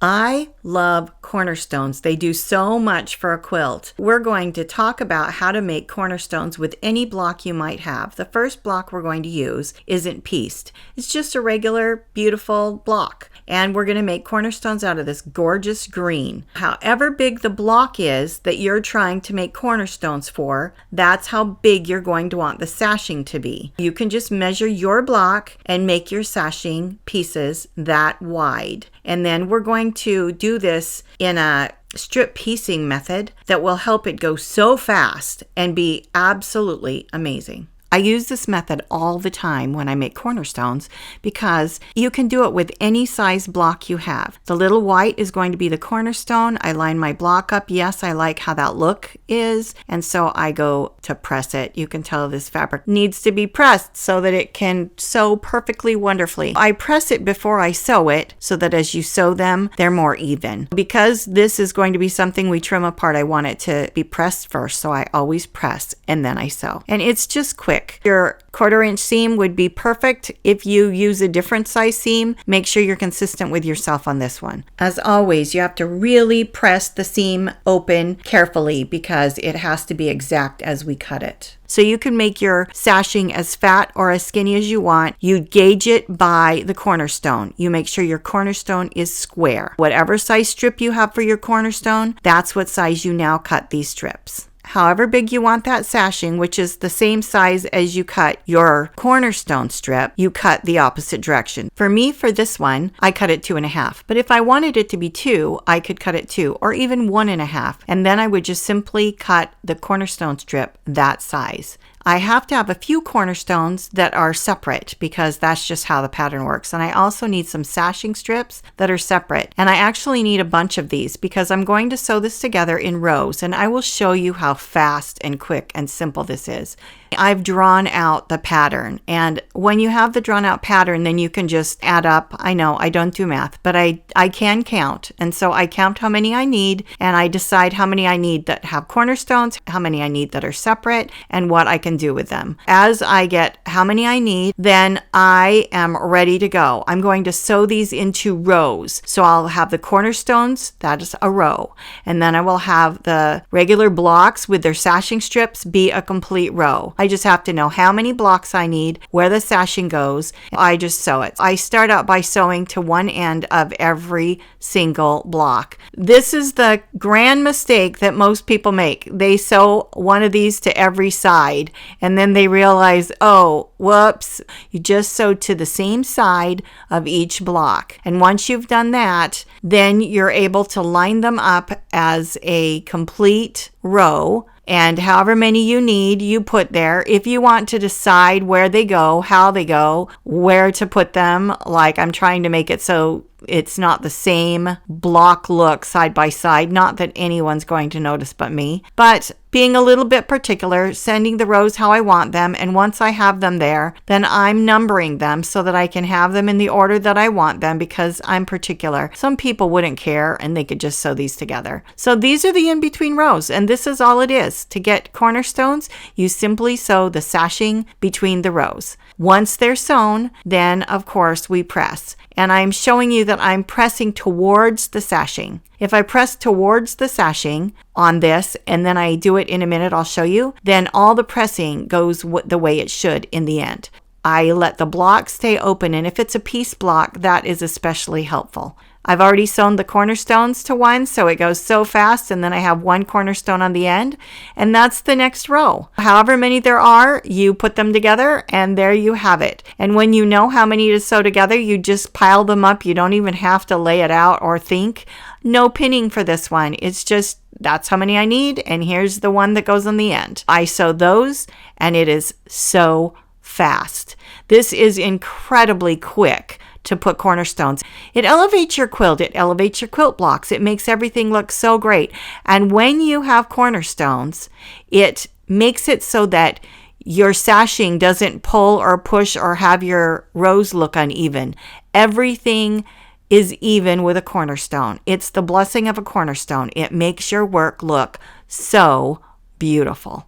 I love Cornerstones. They do so much for a quilt. We're going to talk about how to make cornerstones with any block you might have. The first block we're going to use isn't pieced. It's just a regular, beautiful block. And we're going to make cornerstones out of this gorgeous green. However big the block is that you're trying to make cornerstones for, that's how big you're going to want the sashing to be. You can just measure your block and make your sashing pieces that wide. And then we're going to do this in a strip piecing method that will help it go so fast and be absolutely amazing. I use this method all the time when I make cornerstones because you can do it with any size block you have. The little white is going to be the cornerstone. I line my block up. Yes, I like how that look is. And so I go to press it. You can tell this fabric needs to be pressed so that it can sew perfectly wonderfully. I press it before I sew it so that as you sew them, they're more even. Because this is going to be something we trim apart, I want it to be pressed first. So I always press and then I sew. And it's just quick. Your 1/4 inch seam would be perfect. If you use a different size seam, make sure you're consistent with yourself on this one. As always, you have to really press the seam open carefully because it has to be exact as we cut it. So you can make your sashing as fat or as skinny as you want. You gauge it by the cornerstone. You make sure your cornerstone is square. Whatever size strip you have for your cornerstone, that's what size you now cut these strips. However big you want that sashing, which is the same size as you cut your cornerstone strip, you cut the opposite direction. For me, for this one, I cut it 2.5. But if I wanted it to be 2, I could cut it 2 or even 1.5. And then I would just simply cut the cornerstone strip that size. I have to have a few cornerstones that are separate because that's just how the pattern works. And I also need some sashing strips that are separate. And I actually need a bunch of these because I'm going to sew this together in rows. And I will show you how fast and quick and simple this is. I've drawn out the pattern. And when you have the drawn out pattern, then you can just add up. I know I don't do math, but I can count. And so I count how many I need and I decide how many I need that have cornerstones, how many I need that are separate, and what I can do with them. As I get how many I need, then I am ready to go. I'm going to sew these into rows. So I'll have the cornerstones, that is a row. And then I will have the regular blocks with their sashing strips be a complete row. I just have to know how many blocks I need, where the sashing goes. I just sew it. I start out by sewing to one end of every single block. This is the grand mistake that most people make. They sew one of these to every side and then they realize, oh, whoops, you just sewed to the same side of each block. And once you've done that, then you're able to line them up as a complete row. And however many you need, you put there. If you want to decide where they go, how they go, where to put them, like I'm trying to make it so it's not the same block look side by side. Not that anyone's going to notice but me. But being a little bit particular, sending the rows how I want them. And once I have them there, then I'm numbering them so that I can have them in the order that I want them because I'm particular. Some people wouldn't care and they could just sew these together. So these are the in-between rows. And this is all it is. To get cornerstones, you simply sew the sashing between the rows. Once they're sewn, then of course we press. And I'm showing you that I'm pressing towards the sashing. If I press towards the sashing on this, and then I do it in a minute, I'll show you, then all the pressing goes the way it should in the end. I let the block stay open, and if it's a piece block, that is especially helpful. I've already sewn the cornerstones to one, so it goes so fast, and then I have one cornerstone on the end, and that's the next row. However many there are, you put them together, and there you have it. And when you know how many to sew together, you just pile them up. You don't even have to lay it out or think. No pinning for this one. It's just, that's how many I need, and here's the one that goes on the end. I sew those, and it is so fast. This is incredibly quick to put cornerstones. It elevates your quilt. It elevates your quilt blocks. It makes everything look so great. And when you have cornerstones, it makes it so that your sashing doesn't pull or push or have your rows look uneven. Everything is even with a cornerstone. It's the blessing of a cornerstone. It makes your work look so beautiful.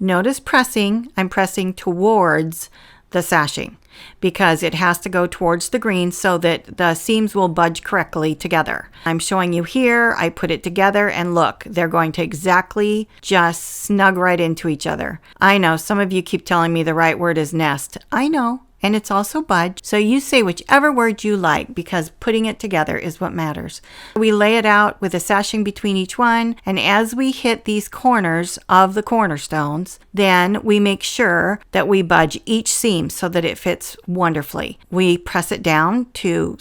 Notice pressing. I'm pressing towards the sashing. because it has to go towards the green so that the seams will budge correctly together. I'm showing you here, I put it together and look, they're going to exactly just snug right into each other. I know some of you keep telling me the right word is nest. I know. And it's also budge. So you say whichever word you like, because putting it together is what matters. We lay it out with a sashing between each one. And as we hit these corners of the cornerstones, then we make sure that we budge each seam so that it fits wonderfully. We press it down to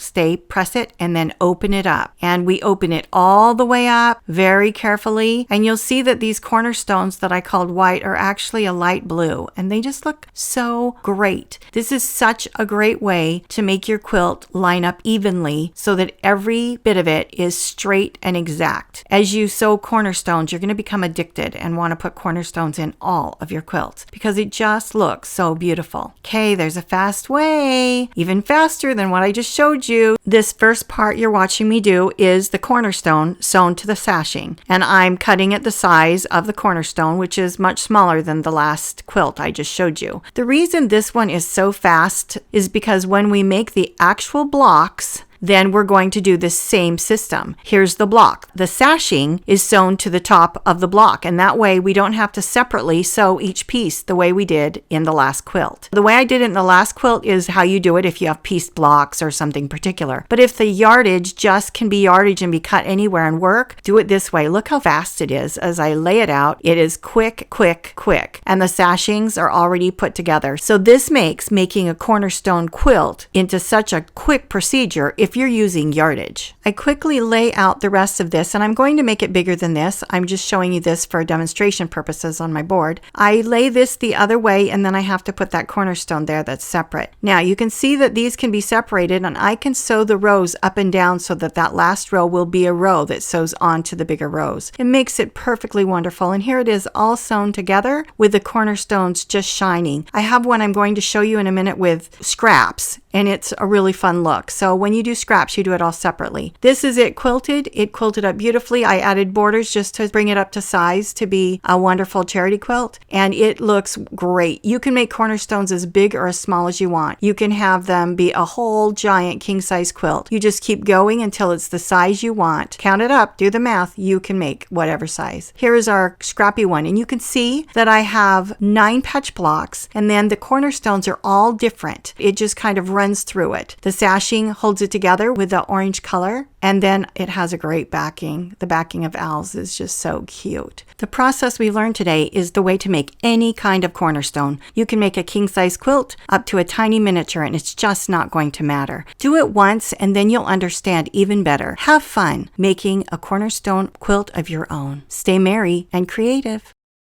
press it and then open it up. And we open it all the way up very carefully. And you'll see that these cornerstones that I called white are actually a light blue. And they just look so great. This is such a great way to make your quilt line up evenly so that every bit of it is straight and exact. As you sew cornerstones, you're going to become addicted and want to put cornerstones in all of your quilts because it just looks so beautiful. Okay, there's a fast way, even faster than what I just showed you. This first part you're watching me do is the cornerstone sewn to the sashing, and I'm cutting it the size of the cornerstone, which is much smaller than the last quilt I just showed you. The reason this one is so fast is because when we make the actual blocks, then we're going to do the same system. Here's the block. The sashing is sewn to the top of the block, and that way we don't have to separately sew each piece the way we did in the last quilt. The way I did it in the last quilt is how you do it if you have pieced blocks or something particular. But if the yardage just can be yardage and be cut anywhere and work, do it this way. Look how fast it is. As I lay it out, it is quick, quick, quick. And the sashings are already put together. So this makes making a cornerstone quilt into such a quick procedure if you're using yardage. I quickly lay out the rest of this, and I'm going to make it bigger than this. I'm just showing you this for demonstration purposes on my board. I lay this the other way, and then I have to put that cornerstone there that's separate. Now you can see that these can be separated, and I can sew the rows up and down so that that last row will be a row that sews onto the bigger rows. It makes it perfectly wonderful, and here it is all sewn together with the cornerstones just shining. I have one I'm going to show you in a minute with scraps, and it's a really fun look. So when you do scraps, you do it all separately. This is it quilted. It quilted up beautifully. I added borders just to bring it up to size to be a wonderful charity quilt, and it looks great. You can make cornerstones as big or as small as you want. You can have them be a whole giant king size quilt. You just keep going until it's the size you want. Count it up, do the math. You can make whatever size. Here is our scrappy one, and you can see that I have 9 patch blocks, and then the cornerstones are all different. It just kind of runs through it. The sashing holds it together with the orange color, and then it has a great backing. The backing of owls is just so cute. The process we learned today is the way to make any kind of cornerstone. You can make a king size quilt up to a tiny miniature, and it's just not going to matter. Do it once and then you'll understand even better. Have fun making a cornerstone quilt of your own. Stay merry and creative.